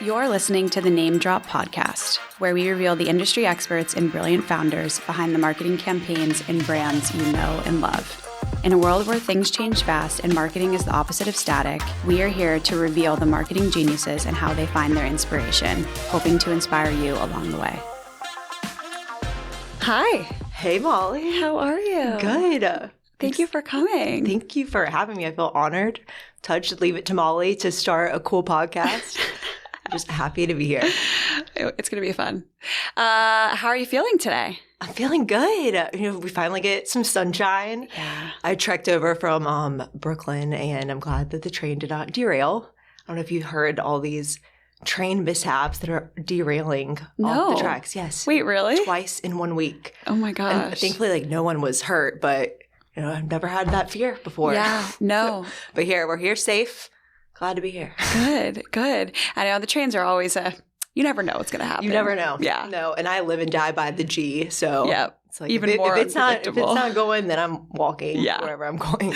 You're listening to the Name Drop Podcast, where we reveal the industry experts and brilliant founders behind the marketing campaigns and brands you know and love. In a world where things change fast and marketing is the opposite of static, we are here to reveal the marketing geniuses and how they find their inspiration, hoping to inspire you along the way. Hi. Hey, Molly. How are you? Good. Thank you for coming. Thank you for having me. I feel honored, touched. Leave it to Molly to start a cool podcast. I'm just happy to be here. It's going to be fun. How are you feeling today? I'm feeling good. We finally get some sunshine. Yeah. I trekked over from Brooklyn, and I'm glad that the train did not derail. I don't know if you heard all these train mishaps that are derailing off the tracks. Yes. Wait, really? Twice in 1 week. Oh my gosh. And thankfully, no one was hurt, but I've never had that fear before. Yeah, no. But we're here safe. Glad to be here. Good. I know the trains are always you never know what's going to happen. You never know. Yeah. No, and I live and die by the G, so it's like even more if it's unpredictable. not going, then I'm walking wherever I'm going.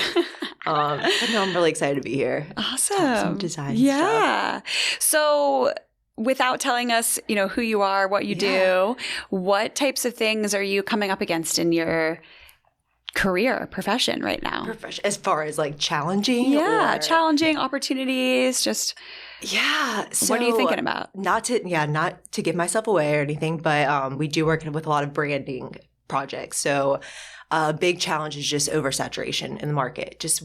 But no, I'm really excited to be here. Awesome. Some design stuff. So without telling us, who you are, what you do, what types of things are you coming up against in your career, profession right now? As far as like challenging? Yeah, challenging opportunities, just... Yeah. So what are you thinking about? Not to give myself away or anything, but we do work with a lot of branding projects. So a big challenge is just oversaturation in the market. Just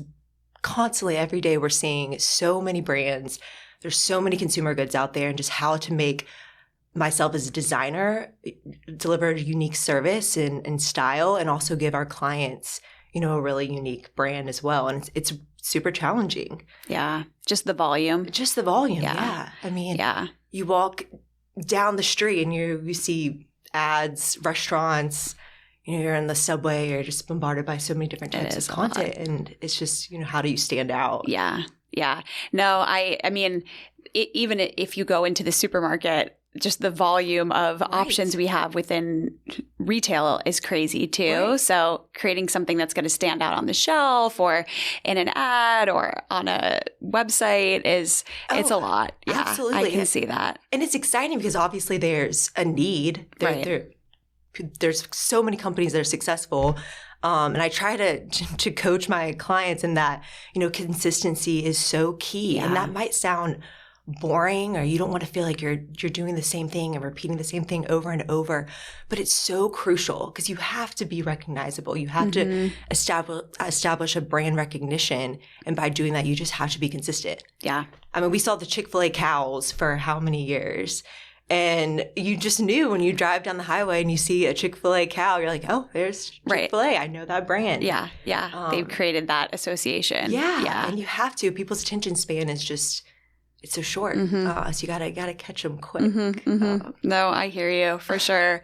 constantly every day we're seeing so many brands. There's so many consumer goods out there, and just how to make myself as a designer deliver a unique service and style, and also give our clients, a really unique brand as well. And it's super challenging. Yeah. Just the volume. Yeah. I mean, you walk down the street and you see ads, restaurants, you're in the subway, you're just bombarded by so many different types of content. And it's just, how do you stand out? Yeah. Yeah. No, I mean, even if you go into the supermarket, just the volume of options we have within retail is crazy too. Right. So creating something that's going to stand out on the shelf or in an ad or on a website it's a lot. Yeah, absolutely. I can see that. And it's exciting because obviously there's a need. There's so many companies that are successful. And I try to coach my clients in that, consistency is so key. Yeah. And that might sound boring, or you don't want to feel like you're doing the same thing and repeating the same thing over and over, but it's so crucial because you have to be recognizable. You have to establish a brand recognition, and by doing that, you just have to be consistent. Yeah. I mean, we saw the Chick-fil-A cows for how many years, and you just knew when you drive down the highway and you see a Chick-fil-A cow, you're like, oh, there's Chick-fil-A. I know that brand. Yeah. They've created that association. Yeah. And you have to. People's attention span is just... it's so short, so you gotta catch them quick. No, I hear you for sure.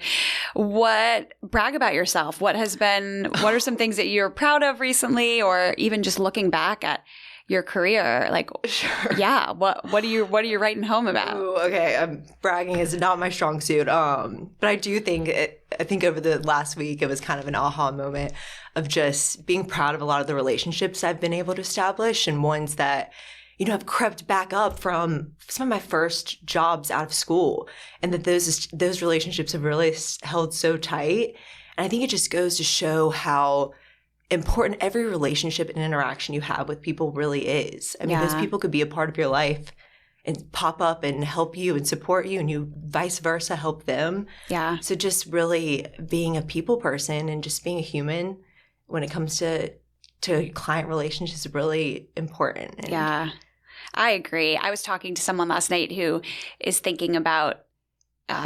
Brag about yourself. What are some things that you're proud of recently, or even just looking back at your career? Like, yeah, what are you writing home about? Ooh, okay, bragging is not my strong suit. But I do think I think over the last week it was kind of an aha moment of just being proud of a lot of the relationships I've been able to establish, and ones that I've crept back up from some of my first jobs out of school, and that those relationships have really held so tight. And I think it just goes to show how important every relationship and interaction you have with people really is. I mean, those people could be a part of your life and pop up and help you and support you, and you vice versa help them. Yeah. So just really being a people person and just being a human when it comes to client relationships is really important. And I agree. I was talking to someone last night who is thinking about,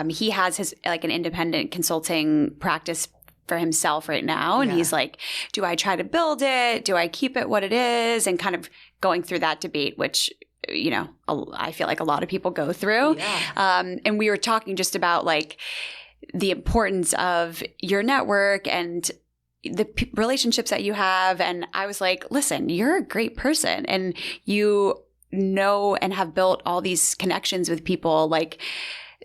he has his like an independent consulting practice for himself right now. And he's like, do I try to build it? Do I keep it what it is? And kind of going through that debate, which, I feel like a lot of people go through. Yeah. And we were talking just about like the importance of your network and the relationships that you have. And I was like, listen, you're a great person, and you know and have built all these connections with people. Like,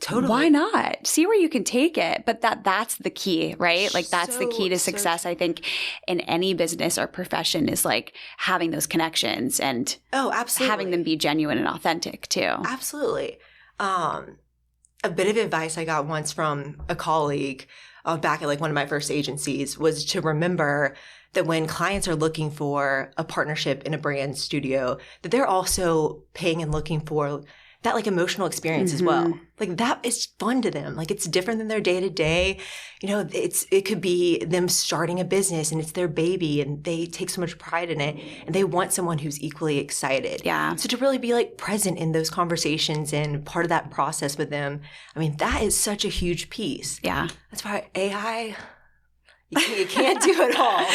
totally. Why not? See where you can take it. But that's the key, right? Like that's the key to success, I think, in any business or profession, is like having those connections and absolutely. having them be genuine and authentic too. Absolutely. A bit of advice I got once from a colleague back at like one of my first agencies was to remember that when clients are looking for a partnership in a brand studio, that they're also paying and looking for that like emotional experience as well. Like that is fun to them. Like it's different than their day to day. You know, it could be them starting a business and it's their baby and they take so much pride in it and they want someone who's equally excited. Yeah. So to really be like present in those conversations and part of that process with them, I mean, that is such a huge piece. Yeah. That's why AI, you can't do it all.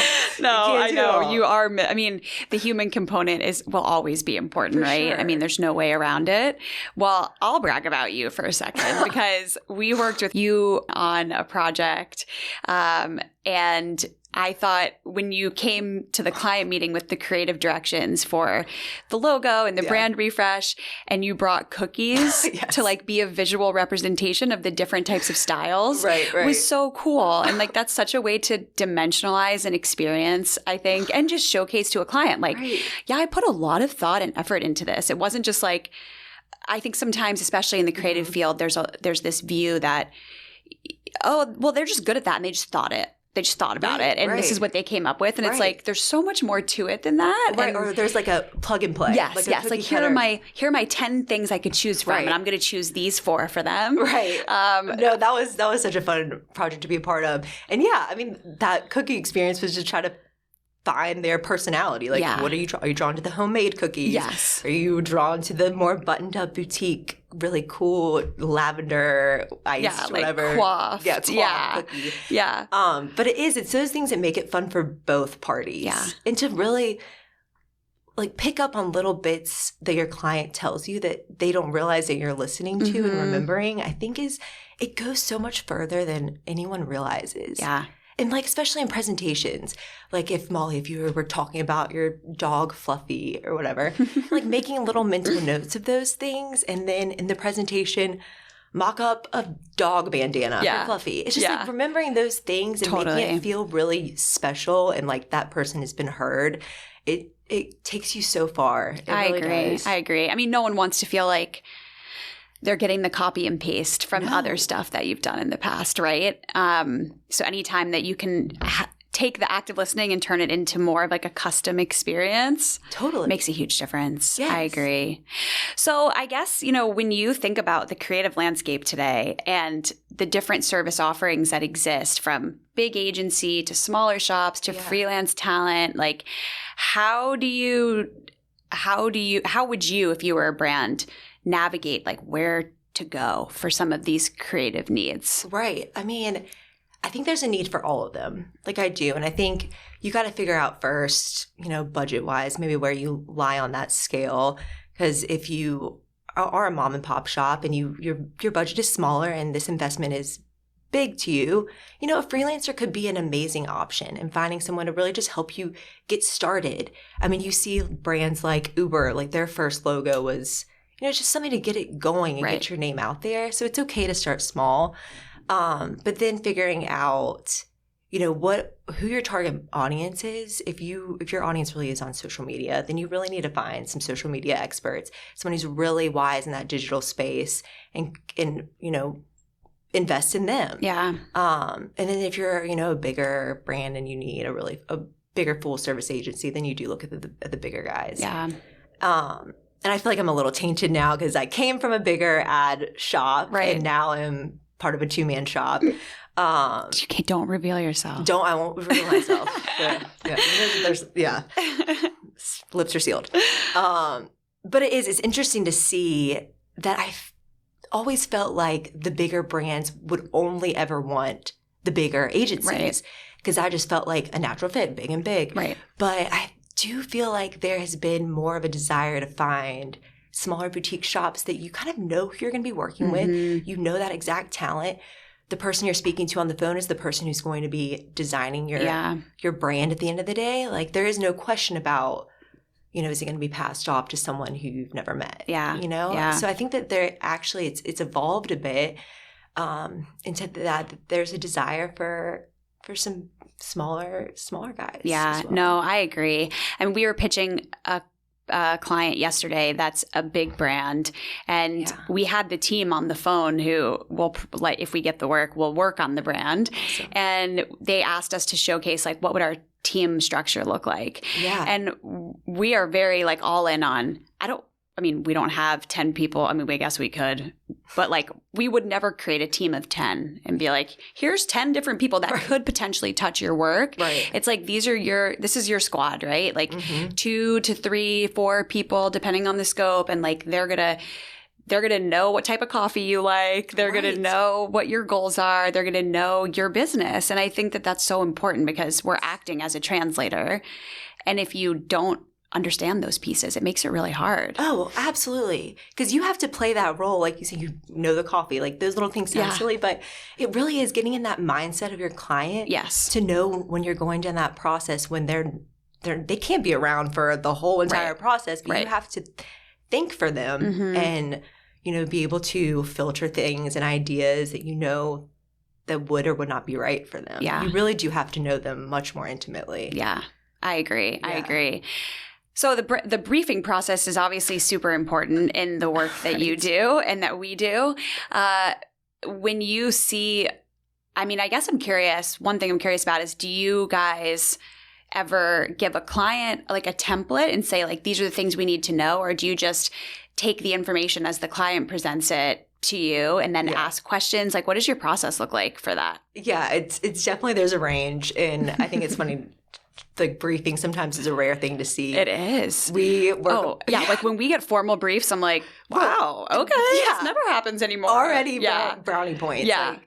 No, I know. You are. I mean, the human component will always be important, right? Sure. I mean, there's no way around it. Well, I'll brag about you for a second because we worked with you on a project, and I thought when you came to the client meeting with the creative directions for the logo and the brand refresh, and you brought cookies to like be a visual representation of the different types of styles, right. was so cool. And like that's such a way to dimensionalize an experience, I think, and just showcase to a client like, yeah, I put a lot of thought and effort into this. It wasn't just like, I think sometimes, especially in the creative field, there's this view that, oh, well, they're just good at that and they just thought about it. And this is what they came up with. And it's like, there's so much more to it than that. Right. And, or there's like a plug and play. Yes. Like here are my 10 things I could choose from. And I'm going to choose these four for them. Right. No, that was such a fun project to be a part of. And yeah, I mean, that cookie experience was just trying to find their personality. Like, what are you drawn to the homemade cookies? Yes. Are you drawn to the more buttoned up boutique, really cool lavender iced, whatever? Like coiffed. Cookie. Yeah. But it's those things that make it fun for both parties. Yeah. And to really like pick up on little bits that your client tells you that they don't realize that you're listening to and remembering, I think it goes so much further than anyone realizes. Yeah. And like, especially in presentations, like if you were talking about your dog Fluffy or whatever, like making little mental notes of those things. And then in the presentation, mock up a dog bandana for Fluffy. It's just like remembering those things and making it feel really special and like that person has been heard. It takes you so far. I agree. I mean, no one wants to feel like they're getting the copy and paste from other stuff that you've done in the past, right? So anytime that you can take the active listening and turn it into more of like a custom experience, totally makes a huge difference. Yes. I agree. So I guess, when you think about the creative landscape today and the different service offerings that exist from big agency to smaller shops to freelance talent, like how would you, if you were a brand, navigate like where to go for some of these creative needs? Right. I mean, I think there's a need for all of them. Like I do. And I think you got to figure out first, budget wise, maybe where you lie on that scale. Because if you are a mom and pop shop and your budget is smaller and this investment is big to you, a freelancer could be an amazing option and finding someone to really just help you get started. I mean, you see brands like Uber, like their first logo was it's just something to get it going and get your name out there. So it's okay to start small. But then figuring out, who your target audience is. If your audience really is on social media, then you really need to find some social media experts, someone who's really wise in that digital space and invest in them. Yeah. And then if you're, a bigger brand and you need a bigger full service agency, then you do look at the bigger guys. Yeah. And I feel like I'm a little tainted now because I came from a bigger ad shop and now I'm part of a two-man shop. Don't reveal yourself. I won't reveal myself. Lips are sealed. But it's interesting to see that I've always felt like the bigger brands would only ever want the bigger agencies because I just felt like a natural fit, big and big. Right. But I do feel like there has been more of a desire to find smaller boutique shops that you kind of know who you're going to be working with. You know that exact talent. The person you're speaking to on the phone is the person who's going to be designing your brand at the end of the day. Like there is no question about, is it going to be passed off to someone who you've never met? Yeah. Yeah. So I think that there actually it's evolved a bit into that there's a desire for some smaller guys. Yeah, as well. no, I agree. And we were pitching a a client yesterday that's a big brand, and we had the team on the phone who will, like, if we get the work, will work on the brand. Awesome. And they asked us to showcase, like, what would our team structure look like? Yeah. And we are very, like, all in on, we don't have 10 people. I mean, I guess we could, but, like, we would never create a team of 10 and be like, here's 10 different people that could potentially touch your work. Right. It's like, this is your squad, right? Like 2 to 3, 4 people, depending on the scope. And, like, they're going to know what type of coffee you like. They're going to know what your goals are. They're going to know your business. And I think that that's so important because we're acting as a translator. And if you don't understand those pieces, it makes it really hard. Oh, absolutely. Because you have to play that role. Like you say, you know the coffee. Like those little things sound silly, but it really is getting in that mindset of your client. Yes. To know when you're going down that process, when they can't be around for the whole entire process, but you have to think for them and, be able to filter things and ideas that that would or would not be right for them. Yeah. You really do have to know them much more intimately. Yeah, I agree. I agree. So the briefing process is obviously super important in the work that you do and that we do. When you see, I guess I'm curious, one thing I'm curious about is, do you guys ever give a client like a template and say, like, these are the things we need to know? Or do you just take the information as the client presents it to you and then ask questions? Like, what does your process look like for that? Yeah, it's definitely, there's a range. And I think it's funny. The briefing sometimes is a rare thing to see. It is. We work. Like when we get formal briefs, I'm like, wow, okay, this never happens anymore. Already brownie points. Yeah. Like,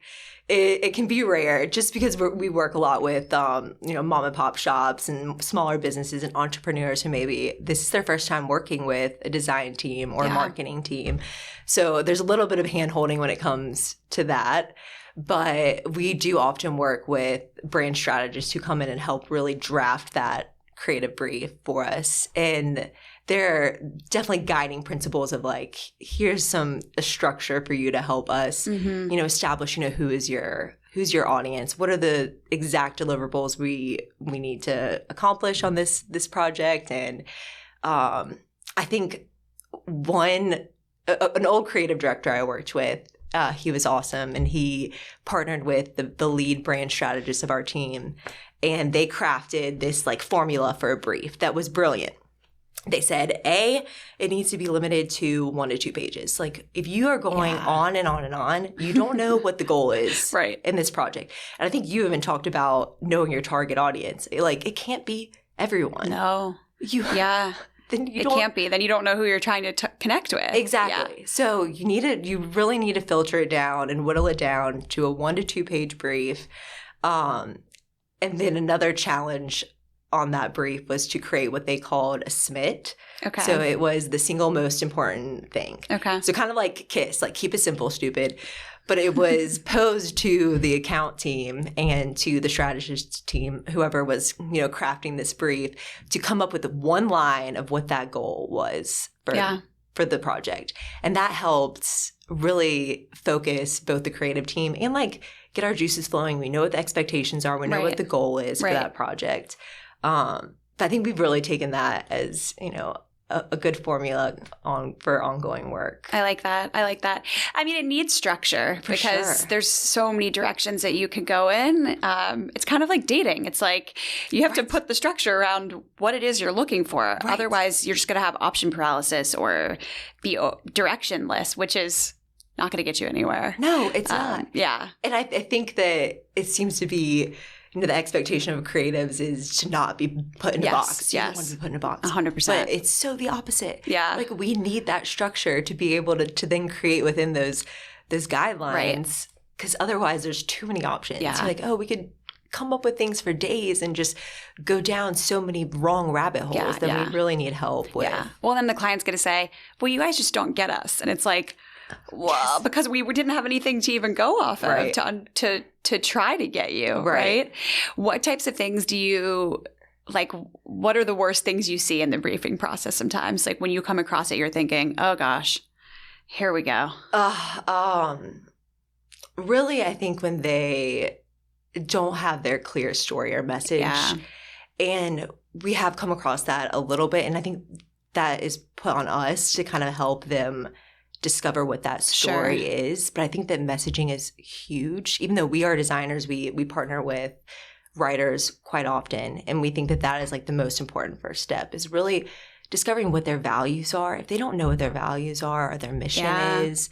it can be rare just because we work a lot with, mom and pop shops and smaller businesses and entrepreneurs who maybe this is their first time working with a design team or a marketing team. So there's a little bit of hand-holding when it comes to that. But we do often work with brand strategists who come in and help really draft that creative brief for us. And they're definitely guiding principles of, like, here's a structure for you to help us, establish, who's your audience? What are the exact deliverables we need to accomplish on this project? And I think an old creative director I worked with, he was awesome, and he partnered with the lead brand strategist of our team, and they crafted this, like, formula for a brief that was brilliant. They said, it needs to be limited to 1 to 2 pages. Like, if you are going on and on and on, you don't know what the goal is in this project. And I think you even talked about knowing your target audience. Like, it can't be everyone. No. Then it can't be. Then you don't know who you're trying to connect with. Exactly. Yeah. So you really need to filter it down and whittle it down to a 1 to 2 page brief. And then another challenge on that brief was to create what they called a SMIT. Okay. So it was the single most important thing. Okay. So kind of like KISS, like keep it simple, stupid. But it was posed to the account team and to the strategist team, whoever was, crafting this brief, to come up with one line of what that goal was for the project. And that helped really focus both the creative team and, like, get our juices flowing. We know what the expectations are. We know what the goal is for that project. But I think we've really taken that as, a good formula for ongoing work. I like that. I mean, it needs structure because there's so many directions that you could go in. It's kind of like dating. It's like you have to put the structure around what it is you're looking for. Right. Otherwise, you're just going to have option paralysis or be directionless, which is not going to get you anywhere. No, it's not. Yeah. And I think that it seems to be, the expectation of creatives is to not be put in a box. You don't want to be put in a box. 100%. But it's so the opposite. Yeah. Like, we need that structure to be able to then create within those guidelines. Because otherwise there's too many options. Yeah. So, like, we could come up with things for days and just go down so many wrong rabbit holes that we really need help with. Yeah. Well, then the client's going to say, well, you guys just don't get us. And it's like, well, because we didn't have anything to even go off of to try to get you, right? What types of things do you, like, what are the worst things you see in the briefing process sometimes? Like, when you come across it, you're thinking, oh gosh, here we go. Really, I think when they don't have their clear story or message. Yeah. And we have come across that a little bit. And I think that is put on us to kind of help them discover what that story is. But I think that messaging is huge. Even though we are designers, we partner with writers quite often. And we think that that is like the most important first step, is really discovering what their values are. If they don't know what their values are or their mission is,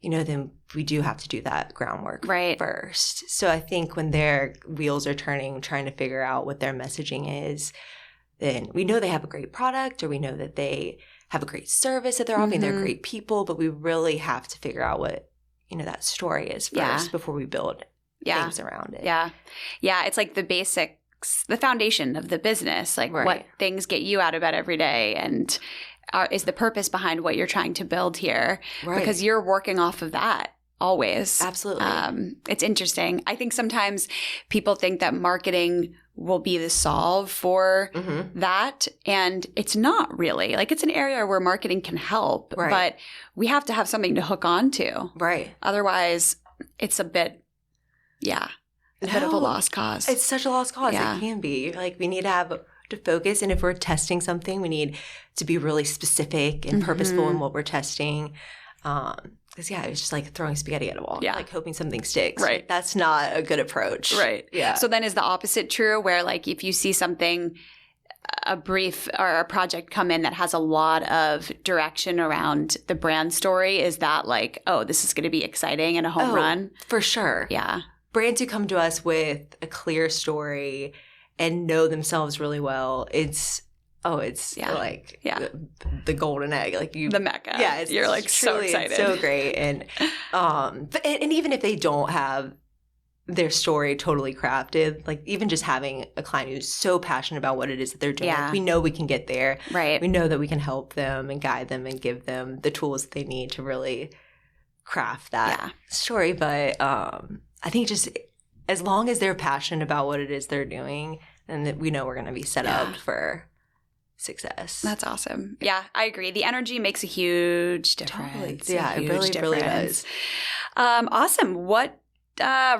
then we do have to do that groundwork first. So I think when their wheels are turning, trying to figure out what their messaging is, then we know they have a great product, or we know that they have a great service that they're offering. They're great people, but we really have to figure out what, that story is first before we build things around it. Yeah. Yeah. It's like the basics, the foundation of the business, like what things get you out of bed every day, and is the purpose behind what you're trying to build here, because you're working off of that always. Absolutely. It's interesting. I think sometimes people think that marketing will be the solve for that. And it's not really. Like, it's an area where marketing can help, but we have to have something to hook on to. Right. Otherwise, it's a bit, a bit of a lost cause. It's such a lost cause. Yeah. It can be. Like, we need to focus. And if we're testing something, we need to be really specific and purposeful in what we're testing. Because, it's just like throwing spaghetti at a wall, like hoping something sticks. Right. Like, that's not a good approach. Right. Yeah. So then is the opposite true, where like if you see something, a brief or a project come in that has a lot of direction around the brand story, is that like, oh, this is going to be exciting and a home run? For sure. Yeah. Brands who come to us with a clear story and know themselves really well, it's like the golden egg, like the Mecca. Yeah, you're like so excited, it's so great, and and even if they don't have their story totally crafted, like even just having a client who's so passionate about what it is that they're doing, like, we know we can get there. Right. We know that we can help them and guide them and give them the tools that they need to really craft that story. But I think just as long as they're passionate about what it is they're doing, then that we know we're going to be set up for success. That's awesome. Yeah, I agree. The energy makes a huge difference. Totally. Yeah, it really does. Awesome. What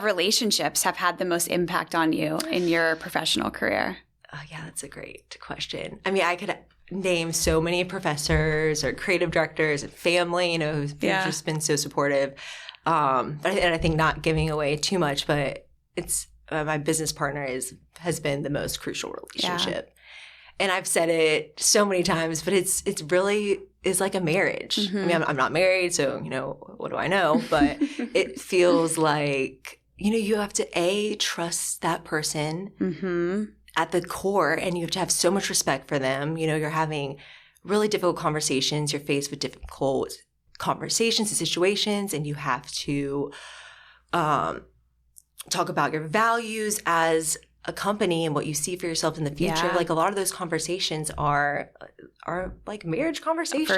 relationships have had the most impact on you in your professional career? Oh, yeah, that's a great question. I mean, I could name so many professors or creative directors and family, who've just been so supportive. But I think not giving away too much, but it's my business partner has been the most crucial relationship. And I've said it so many times, but it's really is like a marriage. I mean, I'm not married, so, what do I know? But it feels like, you have to trust that person at the core, and you have to have so much respect for them. You're having really difficult conversations. You're faced with difficult conversations and situations, and you have to talk about your values as a company and what you see for yourself in the future. Like, a lot of those conversations are like marriage conversations.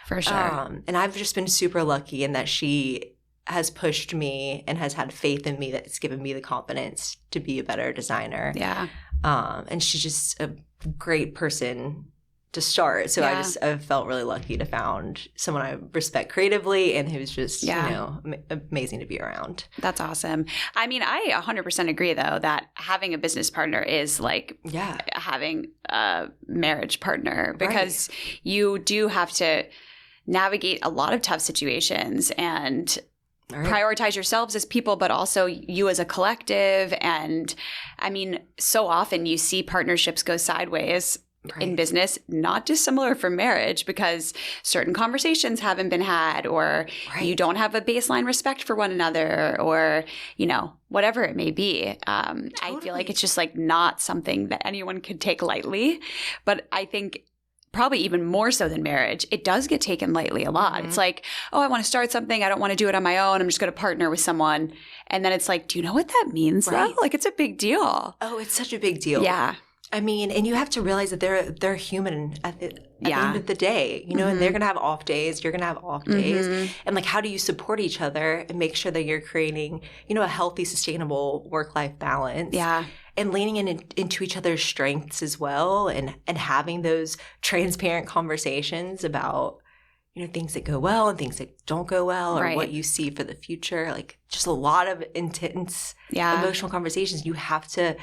For sure. And I've just been super lucky in that she has pushed me and has had faith in me, that's given me the confidence to be a better designer. Yeah. And she's just a great person to start. So I've felt really lucky to found someone I respect creatively and who's just, amazing to be around. That's awesome. I mean, I 100% agree, though, that having a business partner is like having a marriage partner, because you do have to navigate a lot of tough situations and prioritize yourselves as people, but also you as a collective. And I mean, so often you see partnerships go sideways in business, not dissimilar from marriage, because certain conversations haven't been had, or you don't have a baseline respect for one another, or, whatever it may be. I feel like it's just like not something that anyone could take lightly. But I think probably even more so than marriage, it does get taken lightly a lot. It's like, oh, I want to start something. I don't want to do it on my own. I'm just going to partner with someone. And then it's like, do you know what that means though? Like, it's a big deal. Oh, it's such a big deal. Yeah. I mean, and you have to realize that they're human at the end of the day, and they're going to have off days. You're going to have off days. And like, how do you support each other and make sure that you're creating, a healthy, sustainable work-life balance? Yeah. And leaning into each other's strengths as well, and having those transparent conversations about, things that go well and things that don't go well, or what you see for the future. Like, just a lot of intense emotional conversations. You have to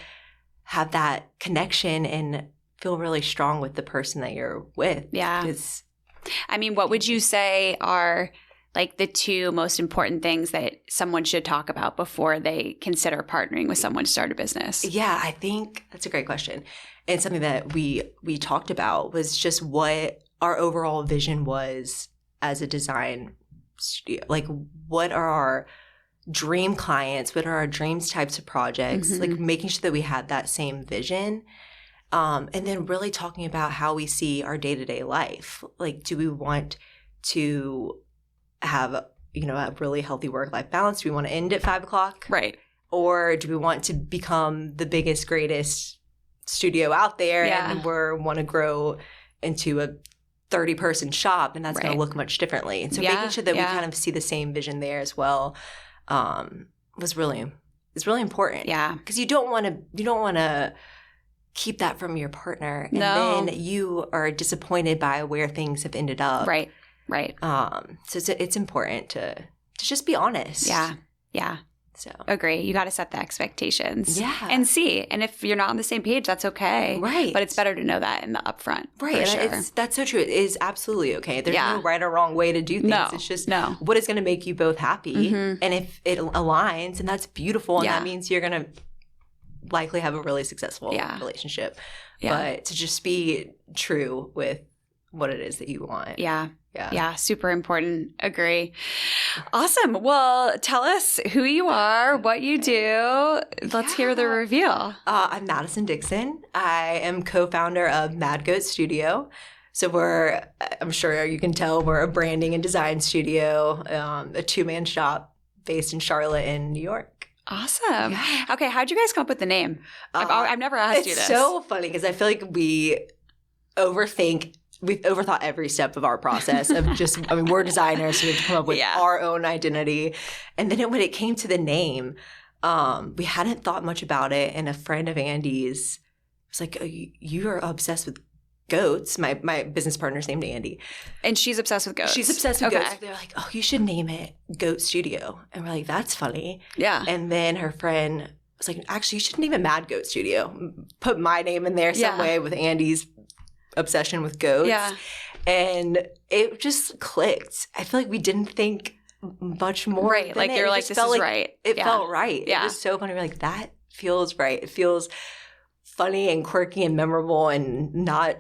have that connection and feel really strong with the person that you're with. Yeah. I mean, what would you say are like the two most important things that someone should talk about before they consider partnering with someone to start a business? Yeah, I think that's a great question. And something that we talked about was just what our overall vision was as a design studio. Like, what are our dream clients? What are our dreams types of projects? Mm-hmm. Like, making sure that we had that same vision. And then really talking about how we see our day-to-day life. Like, do we want to have, a really healthy work-life balance? Do we want to end at 5 o'clock? Right. Or do we want to become the biggest, greatest studio out there and we want to grow into a 30-person shop, and that's going to look much differently. And so making sure that we kind of see the same vision there as well is really important. Yeah. Because you don't want to keep that from your partner, and then you are disappointed by where things have ended up. Right. So it's important to just be honest. Yeah. So agree. You got to set the expectations. Yeah. And see. And if you're not on the same page, that's okay. Right. But it's better to know that in the upfront. Right. For sure. That's so true. It is absolutely okay. There's no right or wrong way to do things. No. It's just what is going to make you both happy. Mm-hmm. And if it aligns, and that's beautiful, and that means you're going to likely have a really successful relationship. Yeah. But to just be true with what it is that you want. Yeah, super important. Agree. Awesome. Well, tell us who you are, what you do. Let's hear the reveal. I'm Madison Dixon. I am co-founder of Mad Goat Studio. So I'm sure you can tell, we're a branding and design studio, a 2-man shop based in Charlotte in New York. Awesome. Yeah. Okay, how'd you guys come up with the name? I've never asked you this. It's so funny because I feel like we've overthought every step of our process of just, we're designers, so we have to come up with our own identity. And then when it came to the name, we hadn't thought much about it. And a friend of Andy's was like, oh, you are obsessed with goats. My business partner's named Andy. And she's obsessed with goats. She's obsessed with goats. They're like, oh, you should name it Goat Studio. And we're like, that's funny. Yeah. And then her friend was like, actually, you should name it Mad Goat Studio. Put my name in there some way with Andy's obsession with goats. Yeah. And it just clicked. I feel like we didn't think much more. Right. Like you're like, this is right. It felt right. Yeah. It was so funny. We're like, that feels right. It feels funny and quirky and memorable and not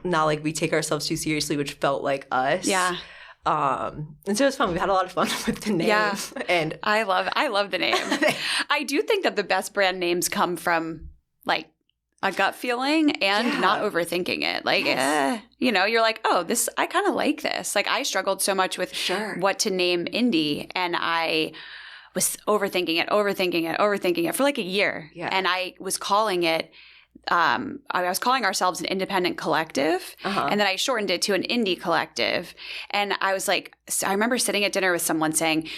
like we take ourselves too seriously, which felt like us. Yeah. And so it was fun. We had a lot of fun with the name. Yeah. And I love the name. I do think that the best brand names come from like a gut feeling and not overthinking it. Like, you're like, oh, this, I kind of like this. Like I struggled so much with what to name Indie, and I was overthinking it for like a year. Yeah. And I was calling it, I was calling ourselves an independent collective. And then I shortened it to an indie collective. And I was like, I remember sitting at dinner with someone saying,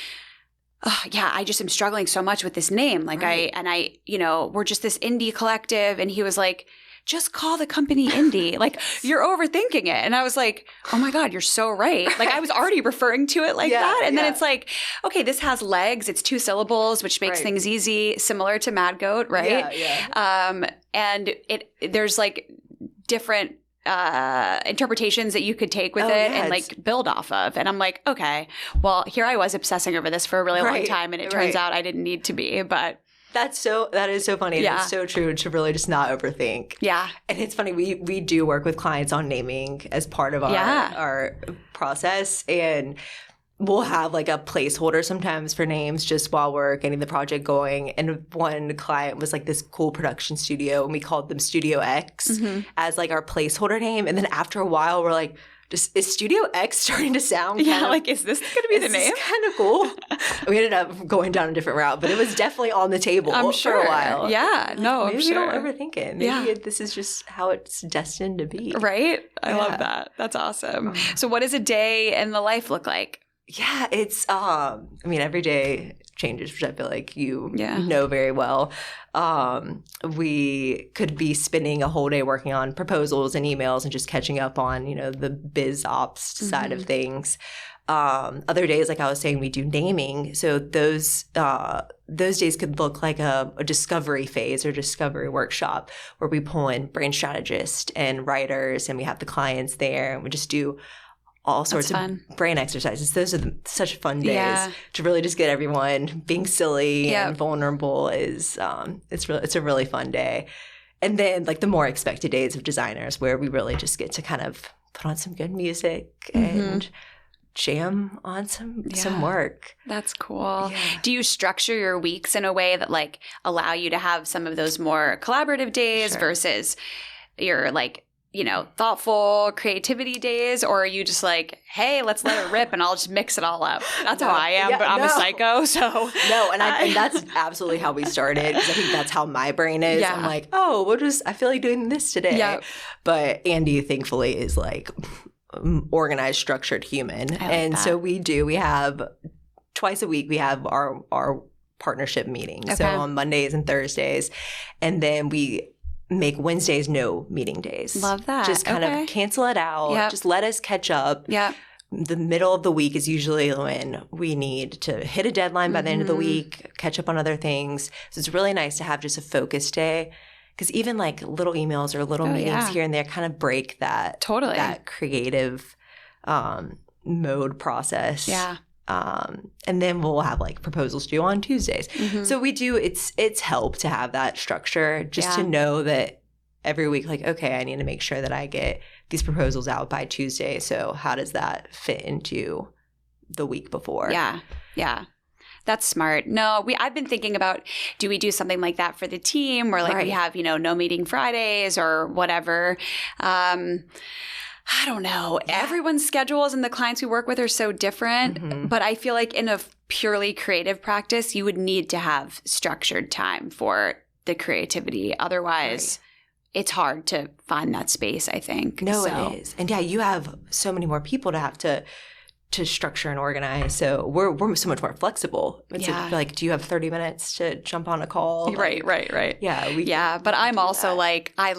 oh, yeah, I just am struggling so much with this name. Like we're just this indie collective. And he was like, just call the company Indie. Like you're overthinking it. And I was like, oh my God, you're so right. Like I was already referring to it like that. And then it's like, okay, this has legs. It's 2 syllables, which makes things easy, similar to Mad Goat, right? Yeah. And there's like different interpretations that you could take with and like build off of. And I'm like, okay, well, here I was obsessing over this for a really long time, and it turns out I didn't need to be, but that is so funny. Yeah. It's so true to really just not overthink. Yeah. And it's funny, we do work with clients on naming as part of our process, and we'll have like a placeholder sometimes for names just while we're getting the project going. And one client was like this cool production studio, and we called them Studio X as like our placeholder name. And then after a while, we're like, is Studio X starting to sound is this going to be the name? It's kind of cool. We ended up going down a different route, but it was definitely on the table for a while. Yeah, no, maybe we don't overthink it. Maybe this is just how it's destined to be. Right? I love that. That's awesome. So what does a day in the life look like? Yeah, it's every day changes, which I feel like you know very well. We could be spending a whole day working on proposals and emails and just catching up on, the biz ops side of things. Other days, like I was saying, we do naming. So those days could look like a discovery phase or discovery workshop where we pull in brand strategists and writers, and we have the clients there, and we just do all sorts of brain exercises. Those are such fun days to really just get everyone being silly and vulnerable. It's a really fun day. And then like the more expected days of designers where we really just get to kind of put on some good music and jam on some work. That's cool. Yeah. Do you structure your weeks in a way that like allow you to have some of those more collaborative days versus your like, thoughtful creativity days? Or are you just like, hey, let's let it rip and I'll just mix it all up? That's how I am, but I'm a psycho, so. No, and that's absolutely how we started, because I think that's how my brain is. I'm like, I feel like doing this today. Yep. But Andy, thankfully, is like organized, structured human. And so we have twice a week, we have our partnership meetings. Okay. So on Mondays and Thursdays. And then we make Wednesdays no meeting days. Love that. Just kind of cancel it out. Yep. Just let us catch up. Yeah. The middle of the week is usually when we need to hit a deadline by the end of the week, catch up on other things. So it's really nice to have just a focus day. Because even like little emails or little meetings here and there kind of break that creative mode process. Yeah. And then we'll have like proposals due on Tuesdays. So we do, it's help to have that structure, just to know that every week, like, okay, I need to make sure that I get these proposals out by Tuesday. So how does that fit into the week before? Yeah. Yeah. That's smart. No, I've been thinking about, do we do something like that for the team where like we have, no meeting Fridays or whatever? I don't know. Yeah. Everyone's schedules and the clients we work with are so different, but I feel like in a purely creative practice, you would need to have structured time for the creativity. Otherwise, it's hard to find that space, I think. No, it is. And you have so many more people to have to structure and organize. So we're so much more flexible. It's like, do you have 30 minutes to jump on a call? Right. Yeah. But I'm also like, I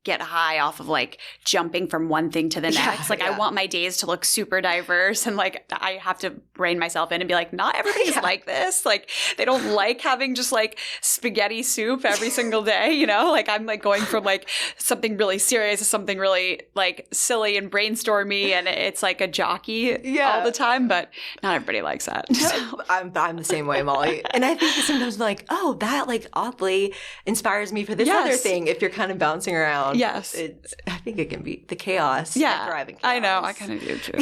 get high off of like jumping from one thing to the next. I want my days to look super diverse, and like I have to rein myself in and be like, not everybody's like this. Like they don't like having just like spaghetti soup every single day, Like I'm like going from like something really serious to something really like silly and brainstormy, and it's like a jockey all the time, but not everybody likes that. So. I'm the same way, Molly. And I think sometimes like, oh, that like oddly inspires me for this other thing. If you're kind of bouncing around. Yes. I think it can be the chaos. Yeah. Driving chaos. I know. I kind of do too.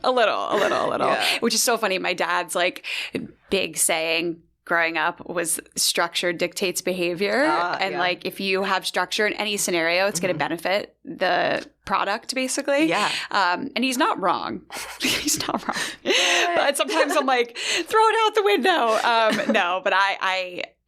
A little. Yeah. Which is so funny. My dad's like big saying growing up was structure dictates behavior. Like if you have structure in any scenario, it's going to benefit the product basically. Yeah. And he's not wrong. But sometimes I'm like, throw it out the window. No, but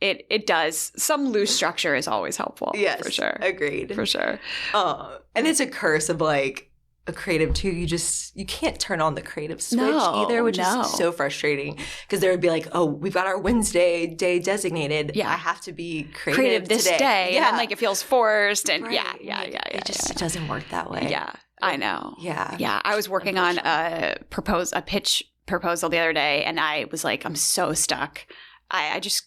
it does. Some loose structure is always helpful. Yes. For sure. Agreed. For sure. And it's a curse of like a creative too. You can't turn on the creative switch either, which is so frustrating, because there would be like, oh, we've got our Wednesday day designated. Yeah. I have to be creative this today. Day. Yeah. And like it feels forced, and it just doesn't work that way. Yeah. I know. Yeah. Yeah. I was working on a pitch proposal the other day, and I was like, I'm so stuck. I just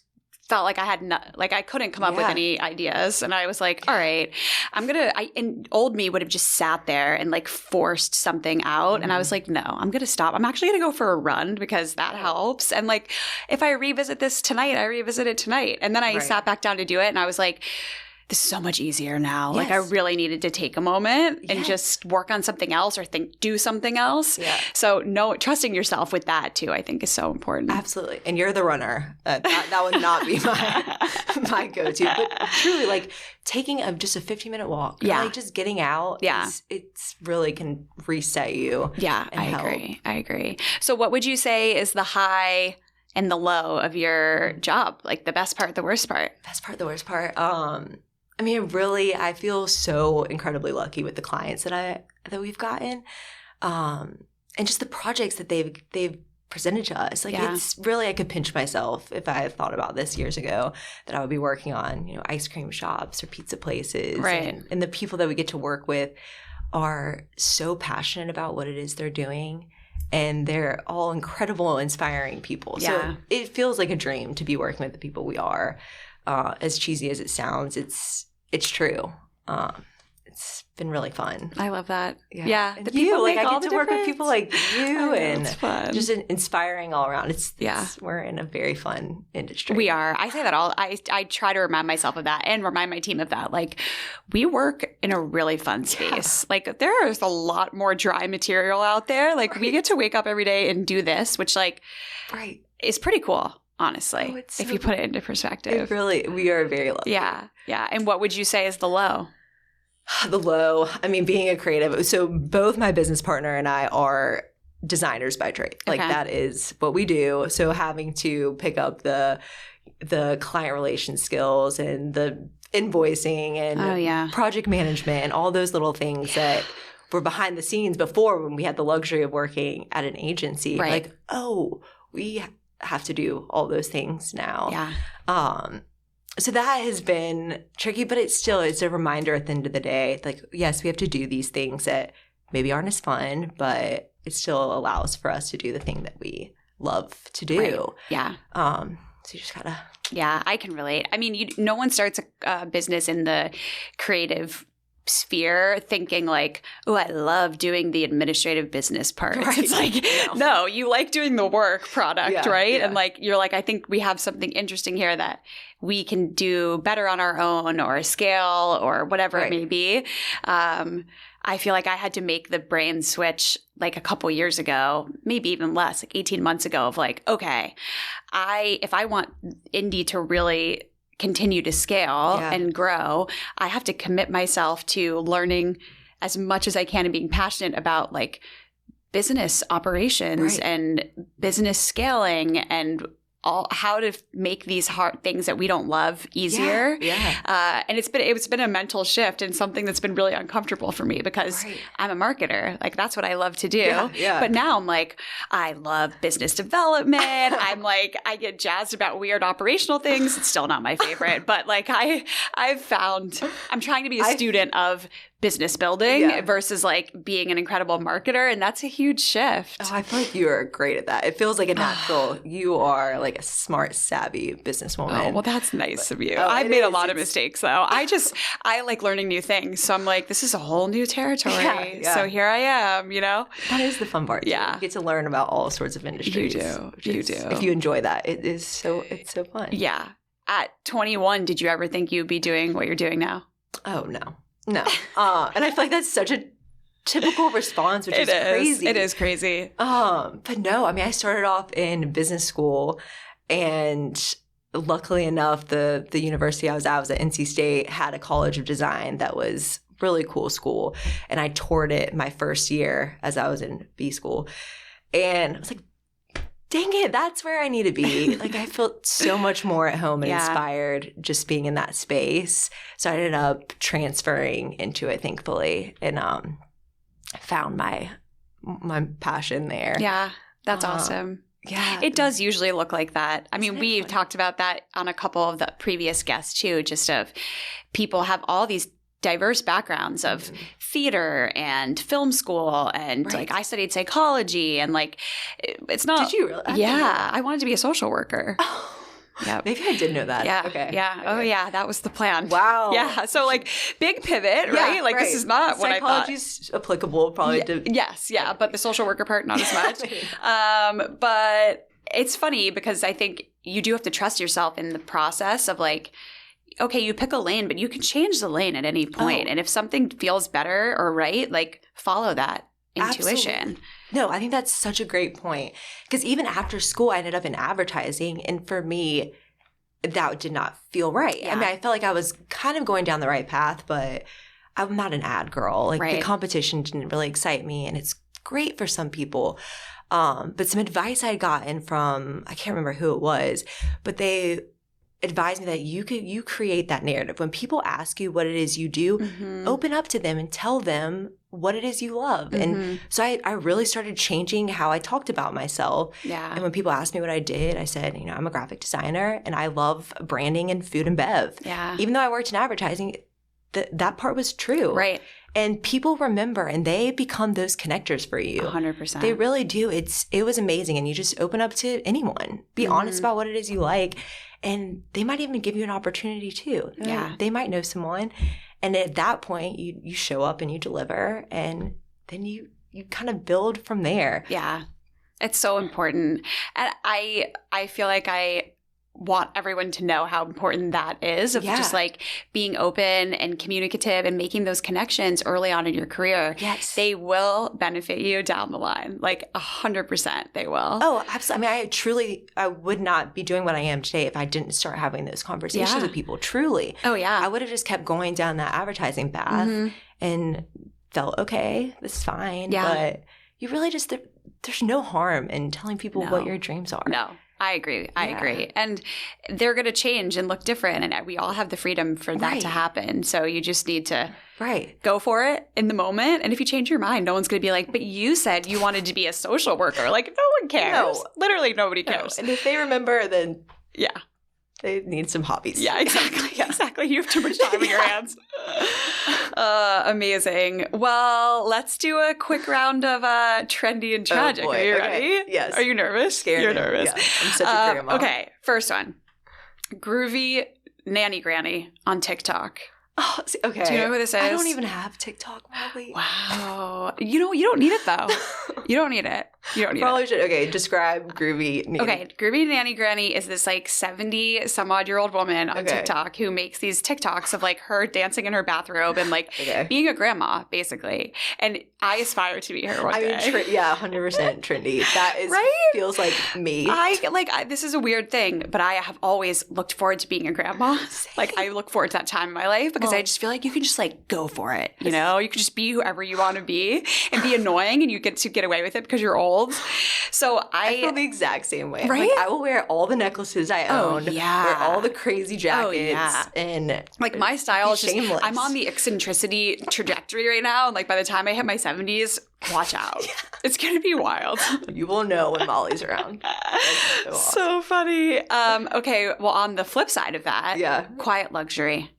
felt like I had I couldn't come up with any ideas, and I was like, all right, and old me would have just sat there and like forced something out, and I was like, no, I'm gonna stop. I'm actually gonna go for a run, because that helps. And like if I revisit this tonight, I revisit it tonight, and then I sat back down to do it, and I was like, this is so much easier now. Yes. Like I really needed to take a moment and just work on something else or do something else. Yeah. So trusting yourself with that too, I think is so important. Absolutely. And you're the runner. That would not be my go-to. But truly, like taking just a 15-minute walk. Yeah. Like just getting out. Yeah. It's really can reset you. Yeah, I agree. So what would you say is the high and the low of your job? Like the best part, the worst part? Best part, the worst part. I mean, really, I feel so incredibly lucky with the clients that we've gotten, and just the projects that they've presented to us. Like it's really, I could pinch myself if I had thought about this years ago that I would be working on, you know, ice cream shops or pizza places. Right. And the people that we get to work with are so passionate about what it is they're doing. And they're all incredible, inspiring people. Yeah. So it feels like a dream to be working with the people we are. As cheesy as it sounds, it's true. It's been really fun. I love that. Yeah. And I get to work with people like you and fun. Just inspiring all around. We're in a very fun industry. We are. I say that I try to remind myself of that and remind my team of that. Like, we work in a really fun space. Like, there is a lot more dry material out there. Like, we get to wake up every day and do this, which is pretty cool. Honestly, if you put it into perspective. We are very lucky. Yeah. Yeah. And what would you say is the low? The low, I mean, being a creative. So both my business partner and I are designers by trade. Like that is what we do. So having to pick up the client relation skills and the invoicing and project management and all those little things that were behind the scenes before when we had the luxury of working at an agency. Right. Like, we have to do all those things now. Yeah. So that has been tricky, but it's a reminder at the end of the day. Like, yes, we have to do these things that maybe aren't as fun, but it still allows for us to do the thing that we love to do. Right. Yeah. So you just gotta. Yeah, I can relate. I mean, no one starts a business in the creative sphere thinking like, oh, I love doing the administrative business part. Right. It's like, no, you like doing the work product, right? Yeah. And like, you're like, I think we have something interesting here that we can do better on our own or scale or whatever it may be. I feel like I had to make the brain switch like a couple years ago, maybe even less, like 18 months ago of like, okay, if I want indie to really continue to scale and grow, I have to commit myself to learning as much as I can and being passionate about like business operations and business scaling and how to make these hard things that we don't love easier. And it's been a mental shift and something that's been really uncomfortable for me because I'm a marketer. Like, that's what I love to do. But now I'm like, I love business development. I'm like, I get jazzed about weird operational things. It's still not my favorite, but like I've found I'm trying to be a student of business building versus like being an incredible marketer. And that's a huge shift. Oh, I feel like you are great at that. It feels like a natural, you are like a smart, savvy businesswoman. Oh, well, that's nice of you. I've made a lot of mistakes though. I like learning new things. So I'm like, this is a whole new territory. So here I am, you know? That is the fun part. Yeah. You get to learn about all sorts of industries. You do. If you enjoy that, it's so fun. Yeah. At 21, did you ever think you'd be doing what you're doing now? Oh, no. No. And I feel like that's such a typical response, which is crazy. It is crazy. But no, I mean, I started off in business school, and luckily enough, the university I was at NC State, had a college of design that was really cool school. And I toured it my first year as I was in B school. And I was like, dang it, that's where I need to be. Like, I felt so much more at home and inspired just being in that space. So I ended up transferring into it, thankfully, and found my passion there. Yeah, that's awesome. Yeah. It does usually look like that. I mean, we've talked about that on a couple of the previous guests too, just of people have all these diverse backgrounds of theater and film school and like I studied psychology and like it's not. Did you really? I wanted to be a social worker. Oh. Yep. Maybe I did know that. Yeah. Okay. Yeah. Okay. Oh yeah. That was the plan. Wow. Yeah. So like big pivot, right? Like this is not what I thought. Psychology's applicable probably to. Yes. Yeah. But the social worker part, not as much. But it's funny because I think you do have to trust yourself in the process of like, okay, you pick a lane, but you can change the lane at any point. And if something feels better or right, like follow that intuition. Absolutely. No, I think that's such a great point. Because even after school, I ended up in advertising. And for me, that did not feel right. Yeah. I mean, I felt like I was kind of going down the right path, but I'm not an ad girl. Like the competition didn't really excite me. And it's great for some people. But some advice I had gotten from, I can't remember who it was, but they advised me that you create that narrative. When people ask you what it is you do, open up to them and tell them what it is you love. And so I really started changing how I talked about myself. Yeah. And when people asked me what I did, I said, I'm a graphic designer and I love branding and food and bev. Yeah. Even though I worked in advertising, that part was true. Right. And people remember and they become those connectors for you. 100%. They really do. It was amazing. And you just open up to anyone. Be honest about what it is you like. And they might even give you an opportunity too. Yeah. They might know someone. And at that point, you show up and you deliver. And then you kind of build from there. Yeah. It's so important. And I feel like I want everyone to know how important that is of just like being open and communicative and making those connections early on in your career. Yes. They will benefit you down the line. Like 100% they will. Oh, absolutely. I mean, I would not be doing what I am today if I didn't start having those conversations with people. Truly. Oh, yeah. I would have just kept going down that advertising path and felt, okay, this is fine. Yeah. But you really just, there's no harm in telling people what your dreams are. No. I agree. I agree. And they're going to change and look different. And we all have the freedom for that to happen. So you just need to go for it in the moment. And if you change your mind, no one's going to be like, but you said you wanted to be a social worker. Like, no one cares. No. Literally nobody cares. No. And if they remember, then yeah. They need some hobbies. Yeah, exactly. Exactly. You have too much time in your hands. Amazing. Well, let's do a quick round of trendy and tragic. Are you ready? Yes. Are you nervous? Scared. You're nervous. Yeah. I'm such a grandma. Okay. First one. Groovy nanny granny on TikTok. Oh, okay. Do you know who this is? I don't even have TikTok, Molly. Wow. You don't need it though. You don't need it. You don't need Probably it. should. Okay, describe Groovy Nanny. Okay, Groovy Nanny Granny is this like 70-some-odd-year-old woman on TikTok who makes these TikToks of like her dancing in her bathrobe and like being a grandma, basically. And I aspire to be her one day. 100% trendy. That is feels like me. This is a weird thing, but I have always looked forward to being a grandma. Same. Like I look forward to that time in my life because I just feel like you can just like go for it. You know, you can just be whoever you want to be and be annoying, and you get to get away with it because you're old. So I feel the exact same way. Right? Like, I will wear all the necklaces I own. Wear all the crazy jackets. And like my style is just, shameless. I'm on the eccentricity trajectory right now. And like by the time I hit my 70s, watch out. It's going to be wild. You will know when Molly's around. That's so funny. Okay. Well, on the flip side of that, quiet luxury.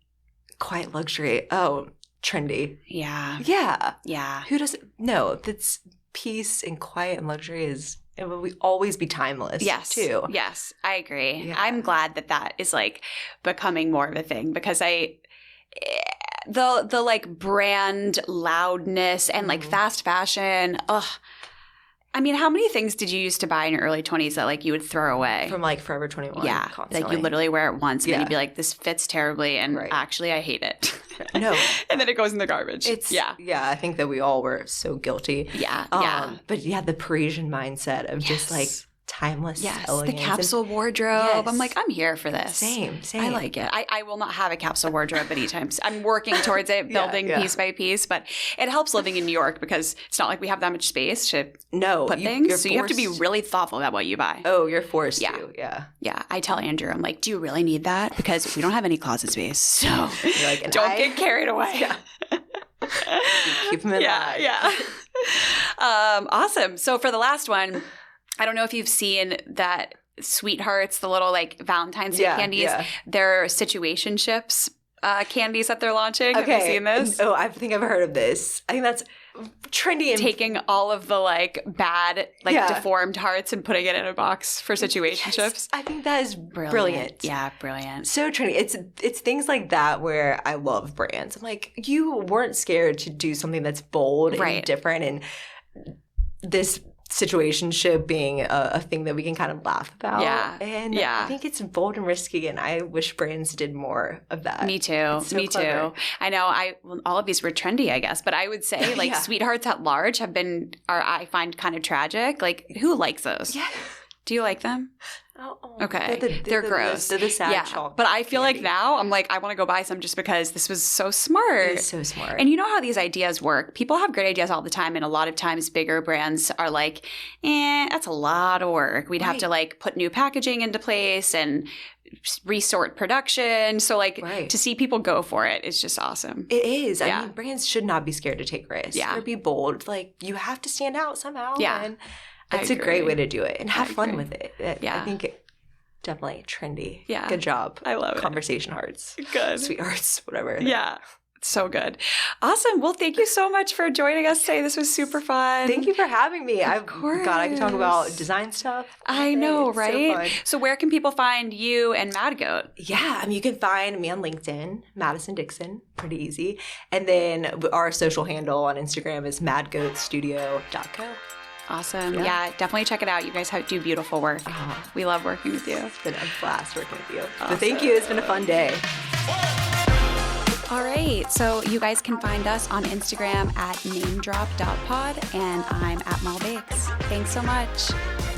Quiet luxury. Oh, trendy. Yeah. Yeah. Yeah. Who does no, that's peace and quiet and luxury it will always be timeless too. Yes, I agree. Yeah. I'm glad that is like becoming more of a thing because the like brand loudness and like fast fashion. Ugh. I mean, how many things did you used to buy in your early 20s that like you would throw away? From like Forever 21. Yeah. Constantly. Like you literally wear it once and then you'd be like, this fits terribly and actually I hate it. No. And then it goes in the garbage. Yeah, I think that we all were so guilty. Yeah. But the Parisian mindset of just like timeless elegance. The capsule wardrobe. I'm like, I'm here for this. Same. I like it. I will not have a capsule wardrobe anytime soon. I'm working towards it, building piece by piece, but it helps living in New York because it's not like we have that much space to put things. So you have to be really thoughtful about what you buy. Oh, you're forced to. Yeah. I tell Andrew, I'm like, do you really need that? Because we don't have any closet space. So like, don't get carried away. Yeah. Keep them in line. Yeah. Awesome. So for the last one, I don't know if you've seen that Sweethearts, the little like Valentine's Day candies. Yeah. They're situationships candies that they're launching. Okay. Have you seen this? Oh, I think I've heard of this. I think that's trendy. And taking all of the like bad, like deformed hearts and putting it in a box for situationships. Yes, I think that is brilliant. Yeah, brilliant. So trendy. It's things like that where I love brands. I'm like, you weren't scared to do something that's bold and different, and this situationship being a thing that we can kind of laugh about. I think it's bold and risky, and I wish brands did more of that. Me too. So Me clever. too. I know all of these were trendy, I guess, but I would say like Sweethearts at large I find kind of tragic. Like who likes those? Yeah. Do you like them? Oh, okay. They're gross. They're the sad chalk. But I feel like now I'm like, I want to go buy some just because this was so smart. It's so smart. And you know how these ideas work. People have great ideas all the time. And a lot of times bigger brands are like, that's a lot of work. We'd have to like put new packaging into place and resort production. So like Right. to see people go for it is just awesome. It is. Yeah. I mean, brands should not be scared to take risks or be bold. Like, you have to stand out somehow. Yeah. And it's a great way to do it and have fun agree. with it. I think definitely trendy. Yeah. Good job. I love it. Conversation hearts. Good. Sweethearts, whatever. Yeah. So good. Awesome. Well, thank you so much for joining us today. This was super fun. Thank you for having me. God, I can talk about design stuff. I know, It's right? So, so where can people find you and Mad Goat? yeah, I mean, you can find me on LinkedIn, Madison Dixon, pretty easy. And then our social handle on Instagram is madgoatstudio.co. Awesome. Yeah, definitely check it out. You guys do beautiful work. We love working with you. It's been a blast working with you. Awesome. But thank you. It's been a fun day. All right. So you guys can find us on Instagram at namedrop.pod, and I'm at Malbakes. Thanks so much.